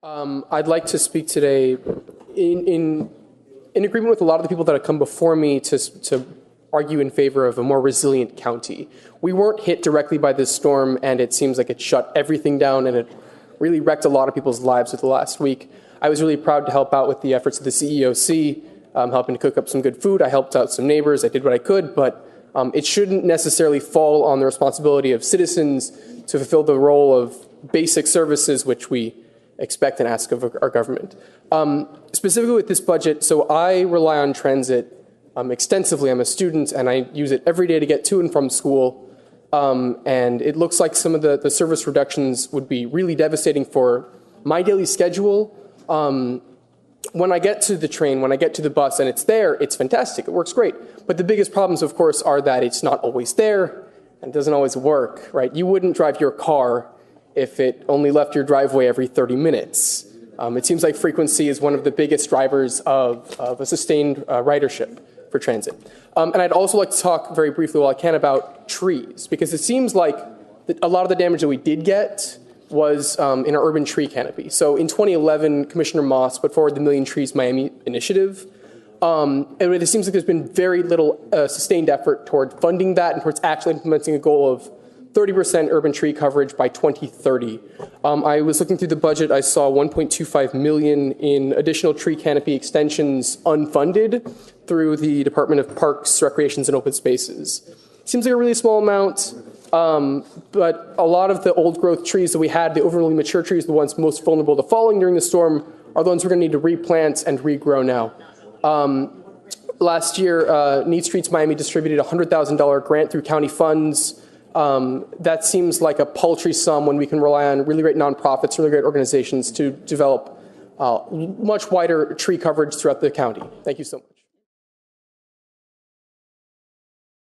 I'd like to speak today in agreement with a lot of the people that have come before me to argue in favor of a more resilient county. We weren't hit directly by this storm, and it seems like it shut everything down, and it really wrecked a lot of people's lives with the last week. I was really proud to help out with the efforts of the CEOC, helping to cook up some good food. I helped out some neighbors. I did what I could, but it shouldn't necessarily fall on the responsibility of citizens to fulfill the role of basic services which we expect and ask of our government. Specifically with this budget, so I rely on transit extensively. I'm a student and I use it every day to get to and from school. And it looks like some of the service reductions would be really devastating for my daily schedule. When I get to the train, when I get to the bus and it's there, it's fantastic. It works great. But the biggest problems, of course, are that it's not always there and it doesn't always work, right? You wouldn't drive your car if it only left your driveway every 30 minutes. It seems like frequency is one of the biggest drivers of a sustained ridership for transit. And I'd also like to talk very briefly, while I can, about trees, because it seems like a lot of the damage that we did get was in our urban tree canopy. So in 2011, Commissioner Moss put forward the Million Trees Miami initiative. And it seems like there's been very little sustained effort toward funding that and towards actually implementing a goal of 30% urban tree coverage by 2030. I was looking through the budget. I saw $1.25 million in additional tree canopy extensions unfunded through the Department of Parks, Recreations, and Open Spaces. Seems like a really small amount, but a lot of the old growth trees that we had, the overly mature trees, the ones most vulnerable to falling during the storm, are the ones we're going to need to replant and regrow now. Last year, Need Streets Miami distributed a $100,000 grant through county funds. That seems like a paltry sum when we can rely on really great nonprofits, really great organizations to develop much wider tree coverage throughout the county. Thank you so much.